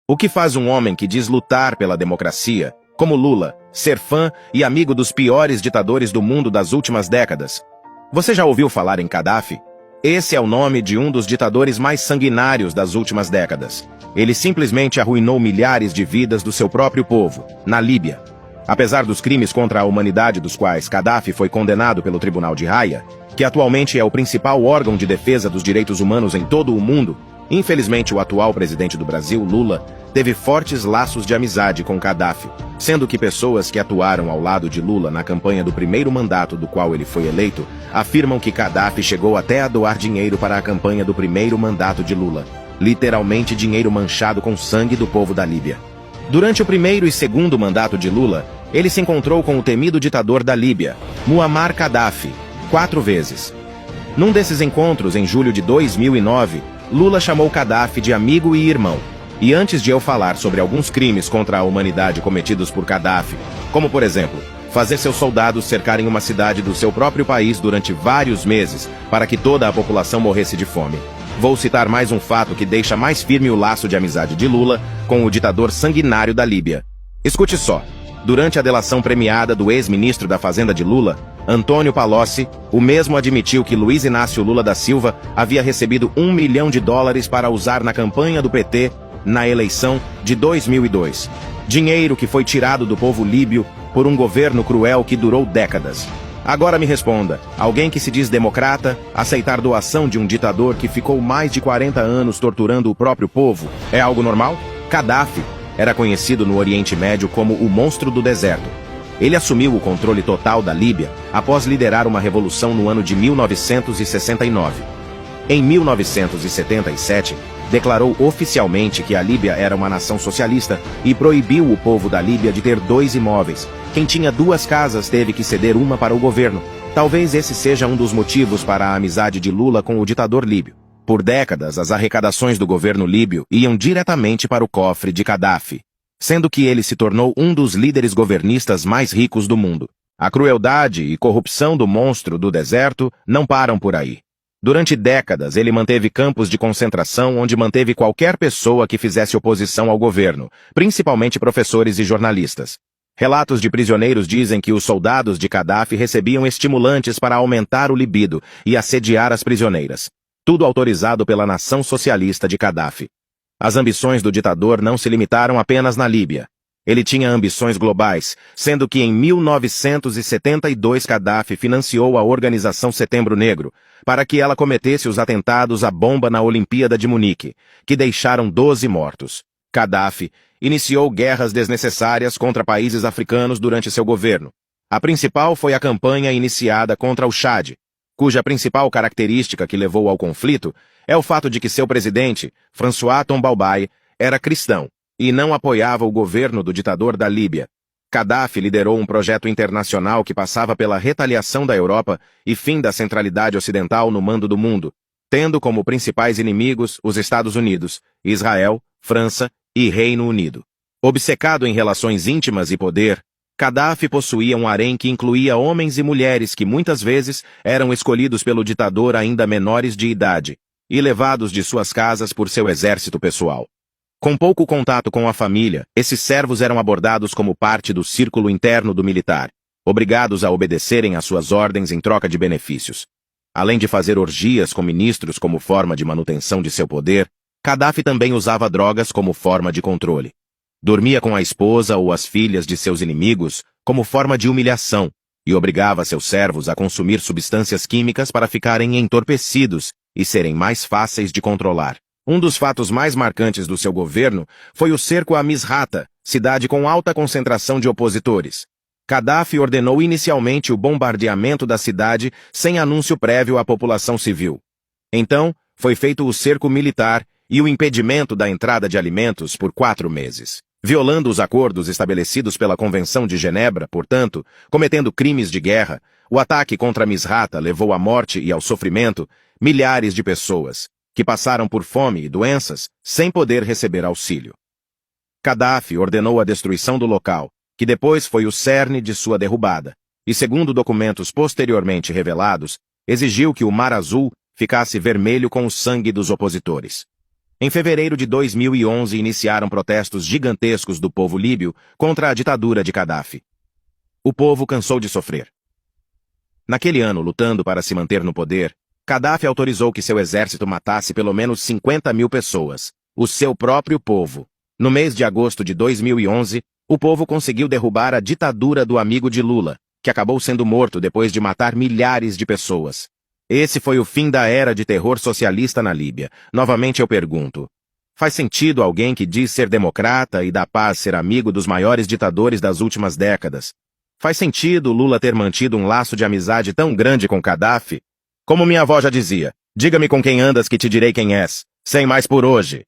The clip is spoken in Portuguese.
O que faz um homem que diz lutar pela democracia, como Lula, ser fã e amigo dos piores ditadores do mundo das últimas décadas? Você já ouviu falar em Gaddafi? Esse é o nome de um dos ditadores mais sanguinários das últimas décadas. Ele simplesmente arruinou milhares de vidas do seu próprio povo, na Líbia. Apesar dos crimes contra a humanidade dos quais Gaddafi foi condenado pelo Tribunal de Haia, que atualmente é o principal órgão de defesa dos direitos humanos em todo o mundo, infelizmente o atual presidente do Brasil, Lula, teve fortes laços de amizade com Gaddafi, sendo que pessoas que atuaram ao lado de Lula na campanha do primeiro mandato do qual ele foi eleito, afirmam que Gaddafi chegou até a doar dinheiro para a campanha do primeiro mandato de Lula, literalmente dinheiro manchado com sangue do povo da Líbia. Durante o primeiro e segundo mandato de Lula, ele se encontrou com o temido ditador da Líbia, Muammar Gaddafi, 4 vezes. Num desses encontros, em julho de 2009, Lula chamou Gaddafi de amigo e irmão. E antes de eu falar sobre alguns crimes contra a humanidade cometidos por Gaddafi, como por exemplo, fazer seus soldados cercarem uma cidade do seu próprio país durante vários meses para que toda a população morresse de fome, vou citar mais um fato que deixa mais firme o laço de amizade de Lula com o ditador sanguinário da Líbia. Escute só. Durante a delação premiada do ex-ministro da Fazenda de Lula, Antônio Palocci, o mesmo admitiu que Luiz Inácio Lula da Silva havia recebido US$ 1 milhão para usar na campanha do PT na eleição de 2002. Dinheiro que foi tirado do povo líbio por um governo cruel que durou décadas. Agora me responda, alguém que se diz democrata, aceitar doação de um ditador que ficou mais de 40 anos torturando o próprio povo, é algo normal? Gaddafi era conhecido no Oriente Médio como o monstro do deserto. Ele assumiu o controle total da Líbia após liderar uma revolução no ano de 1969. Em 1977, declarou oficialmente que a Líbia era uma nação socialista e proibiu o povo da Líbia de ter 2 imóveis. Quem tinha 2 casas teve que ceder uma para o governo. Talvez esse seja um dos motivos para a amizade de Lula com o ditador líbio. Por décadas, as arrecadações do governo líbio iam diretamente para o cofre de Gaddafi, sendo que ele se tornou um dos líderes governistas mais ricos do mundo. A crueldade e corrupção do monstro do deserto não param por aí. Durante décadas, ele manteve campos de concentração onde manteve qualquer pessoa que fizesse oposição ao governo, principalmente professores e jornalistas. Relatos de prisioneiros dizem que os soldados de Gaddafi recebiam estimulantes para aumentar o libido e assediar as prisioneiras. Tudo autorizado pela nação socialista de Gaddafi. As ambições do ditador não se limitaram apenas na Líbia. Ele tinha ambições globais, sendo que em 1972 Gaddafi financiou a Organização Setembro Negro, para que ela cometesse os atentados à bomba na Olimpíada de Munique, que deixaram 12 mortos. Gaddafi iniciou guerras desnecessárias contra países africanos durante seu governo. A principal foi a campanha iniciada contra o Chad, cuja principal característica que levou ao conflito é o fato de que seu presidente, François Tombalbaye, era cristão e não apoiava o governo do ditador da Líbia. Gaddafi liderou um projeto internacional que passava pela retaliação da Europa e fim da centralidade ocidental no mando do mundo, tendo como principais inimigos os Estados Unidos, Israel, França e Reino Unido. Obcecado em relações íntimas e poder, Gaddafi possuía um harém que incluía homens e mulheres que muitas vezes eram escolhidos pelo ditador ainda menores de idade e levados de suas casas por seu exército pessoal. Com pouco contato com a família, esses servos eram abordados como parte do círculo interno do militar, obrigados a obedecerem às suas ordens em troca de benefícios. Além de fazer orgias com ministros como forma de manutenção de seu poder, Gaddafi também usava drogas como forma de controle. Dormia com a esposa ou as filhas de seus inimigos como forma de humilhação e obrigava seus servos a consumir substâncias químicas para ficarem entorpecidos e serem mais fáceis de controlar. Um dos fatos mais marcantes do seu governo foi o cerco a Misrata, cidade com alta concentração de opositores. Gaddafi ordenou inicialmente o bombardeamento da cidade sem anúncio prévio à população civil. Então, foi feito o cerco militar e o impedimento da entrada de alimentos por 4 meses. Violando os acordos estabelecidos pela Convenção de Genebra, portanto, cometendo crimes de guerra, o ataque contra Misrata levou à morte e ao sofrimento milhares de pessoas, que passaram por fome e doenças sem poder receber auxílio. Gaddafi ordenou a destruição do local, que depois foi o cerne de sua derrubada, e segundo documentos posteriormente revelados, exigiu que o Mar Azul ficasse vermelho com o sangue dos opositores. Em fevereiro de 2011 iniciaram protestos gigantescos do povo líbio contra a ditadura de Gaddafi. O povo cansou de sofrer. Naquele ano, lutando para se manter no poder, Gaddafi autorizou que seu exército matasse pelo menos 50 mil pessoas, o seu próprio povo. No mês de agosto de 2011, o povo conseguiu derrubar a ditadura do amigo de Lula, que acabou sendo morto depois de matar milhares de pessoas. Esse foi o fim da era de terror socialista na Líbia. Novamente eu pergunto, faz sentido alguém que diz ser democrata e da paz ser amigo dos maiores ditadores das últimas décadas? Faz sentido Lula ter mantido um laço de amizade tão grande com Gaddafi? Como minha avó já dizia, diga-me com quem andas que te direi quem és. Sem mais por hoje.